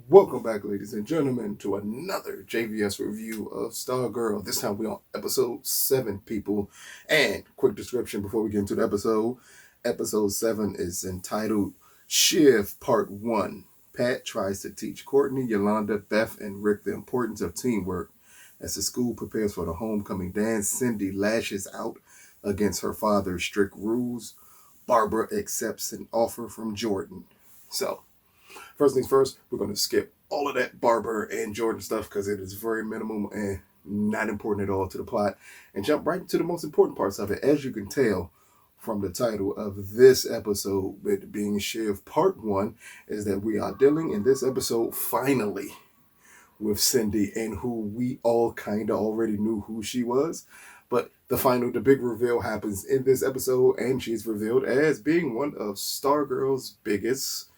Welcome back, ladies and gentlemen, to another JVS review of Stargirl. This time we're on episode 7, people. And quick description before we get into the episode. Episode 7 is entitled Shiv Part 1. Pat tries to teach Courtney, Yolanda, Beth, and Rick the importance of teamwork. As the school prepares for the homecoming dance, Cindy lashes out against her father's strict rules. Barbara accepts an offer from Jordan. So, first things first, we're going to skip all of that Barbara and Jordan stuff because it is very minimal and not important at all to the plot, and jump right into the most important parts of it. As you can tell from the title of this episode, with being Shiv Part 1, is that we are dealing in this episode finally with Cindy, and who we all kind of already knew who she was. But the big reveal happens in this episode, and she's revealed as being one of Stargirl's biggest,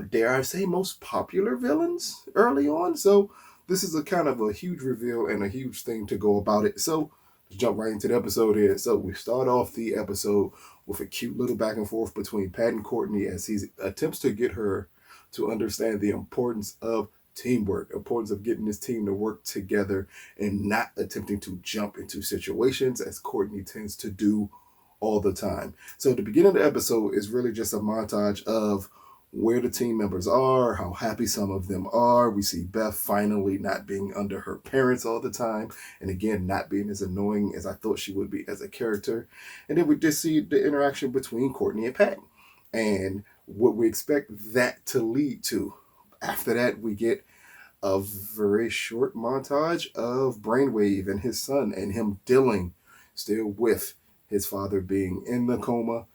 dare I say, most popular villains early on. So this is a kind of a huge reveal and a huge thing to go about it. So let's jump right into the episode here. So we start off the episode with a cute little back and forth between Pat and Courtney as he attempts to get her to understand the importance of teamwork, importance of getting this team to work together and not attempting to jump into situations as Courtney tends to do all the time. So the beginning of the episode is really just a montage of where the team members are, how happy some of them are. We see Beth finally not being under her parents all the time, and again, not being as annoying as I thought she would be as a character. And then we just see the interaction between Courtney and Pat, and what we expect that to lead to. After that, we get a very short montage of Brainwave and his son, and him dealing still with his father being in the coma.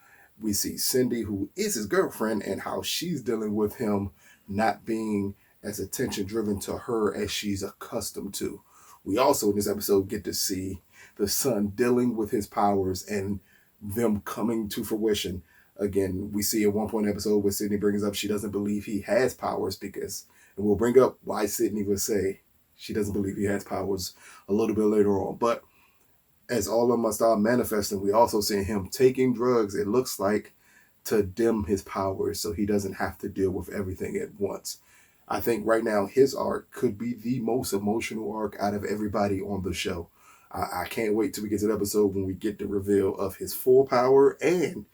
We see Cindy, who is his girlfriend, and how she's dealing with him not being as attention driven to her as she's accustomed to. We also in this episode get to see the son dealing with his powers and them coming to fruition. Again, we see at one point in the episode where Sydney brings up she doesn't believe he has powers because, and we'll bring up why Sydney would say she doesn't believe he has powers a little bit later on. But as all of them start manifesting, we also see him taking drugs, it looks like, to dim his powers so he doesn't have to deal with everything at once. I think right now his arc could be the most emotional arc out of everybody on the show. I can't wait till we get to the episode when we get the reveal of his full power, and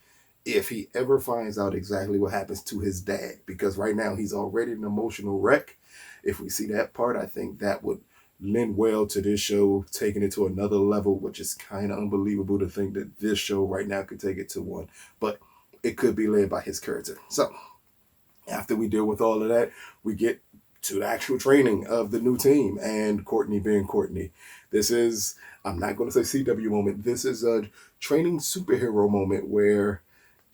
if he ever finds out exactly what happens to his dad, because right now he's already an emotional wreck. If we see that part, I think that would lend well to this show taking it to another level, which is kind of unbelievable to think that this show right now could take it to one, but it could be led by his character. So after we deal with all of that, we get to the actual training of the new team and Courtney being Courtney. This is, I'm not going to say CW moment, this is a training superhero moment where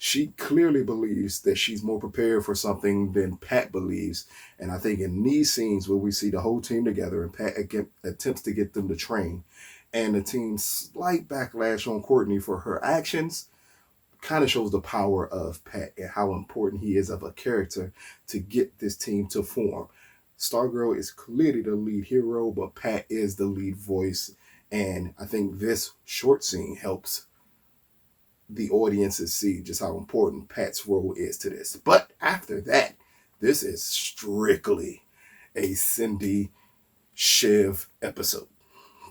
she clearly believes that she's more prepared for something than Pat believes. And I think in these scenes where we see the whole team together and Pat attempts to get them to train, and the team's slight backlash on Courtney for her actions, kind of shows the power of Pat and how important he is of a character to get this team to form. Stargirl is clearly the lead hero, but Pat is the lead voice. And I think this short scene helps the audiences see just how important Pat's role is to this. But after that, this is strictly a Cindy Shiv episode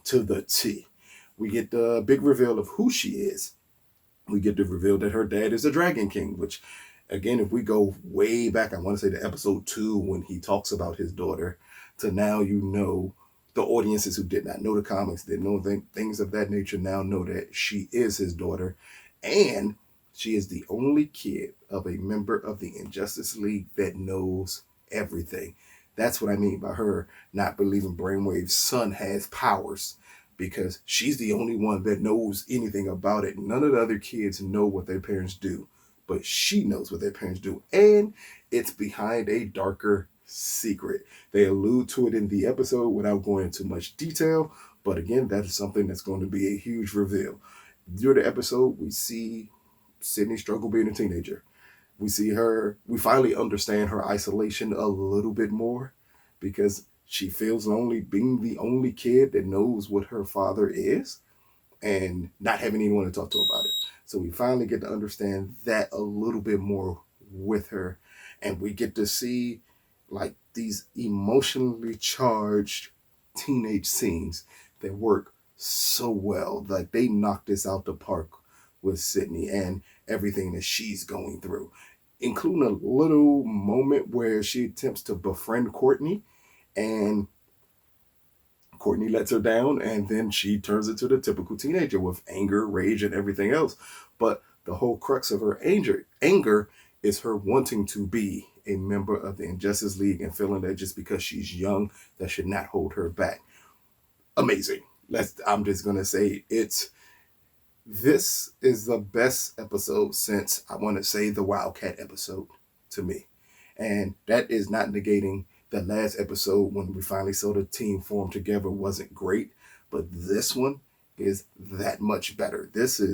to the T. We get the big reveal of who she is. We get the reveal that her dad is a Dragon King, which, again, if we go way back, I want to say to episode 2 when he talks about his daughter, to now, you know, the audiences who did not know the comics, didn't know things of that nature, now know that she is his daughter. And she is the only kid of a member of the Injustice League that knows everything. That's what I mean by her not believing Brainwave's son has powers, because she's the only one that knows anything about it. None of the other kids know what their parents do, but she knows what their parents do. And it's behind a darker secret. They allude to it in the episode without going into much detail, but again, that is something that's going to be a huge reveal. During the episode, we see Sydney struggle being a teenager. We finally understand her isolation a little bit more, because she feels lonely being the only kid that knows what her father is and not having anyone to talk to about it. So we finally get to understand that a little bit more with her. And we get to see like these emotionally charged teenage scenes that work so well. Like they knocked this out the park with Sydney and everything that she's going through, including a little moment where she attempts to befriend Courtney and Courtney lets her down, and then she turns into the typical teenager with anger, rage, and everything else. But the whole crux of her anger is her wanting to be a member of the Injustice League and feeling that just because she's young, that should not hold her back. Amazing. I'm just gonna say this is the best episode since, I want to say, the Wildcat episode to me. And that is not negating the last episode when we finally saw the team form together wasn't great. But this one is that much better. This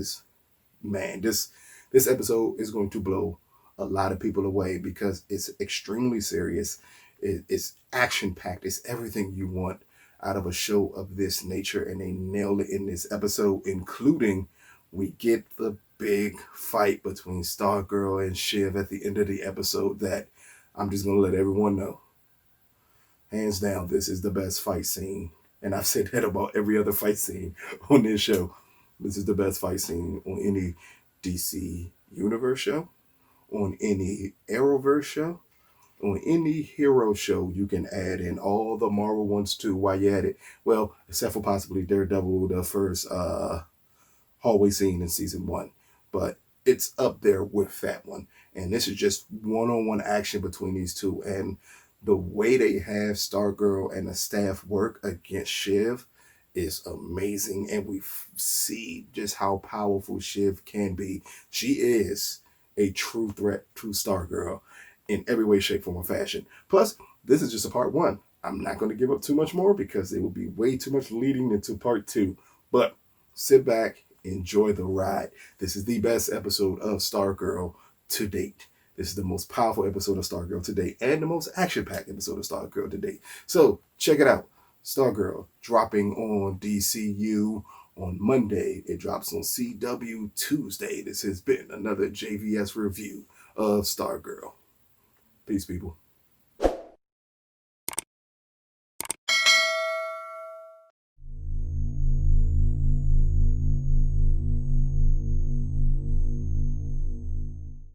episode is going to blow a lot of people away because it's extremely serious. It's action-packed. It's everything you want out of a show of this nature. And they nail it in this episode, including we get the big fight between Stargirl and Shiv at the end of the episode that I'm just going to let everyone know. Hands down, this is the best fight scene. And I've said that about every other fight scene on this show. This is the best fight scene on any DC Universe show, on any Arrowverse show, on any hero show you can add in. All the Marvel ones too, while you at it. Well, except for possibly Daredevil, the first hallway scene in season 1, but it's up there with that one. And this is just one-on-one action between these two, and the way they have Stargirl and the staff work against Shiv is amazing. And we see just how powerful Shiv can be. She is a true threat to Stargirl in every way, shape, form, or fashion. Plus, this is just a part 1. I'm not going to give up too much more because it will be way too much leading into part 2. But sit back, enjoy the ride. This is the best episode of Stargirl to date. This is the most powerful episode of Stargirl to date and the most action-packed episode of Stargirl to date. So check it out. Stargirl dropping on DCU on Monday. It drops on CW Tuesday. This has been another JVS review of Stargirl. Peace, people.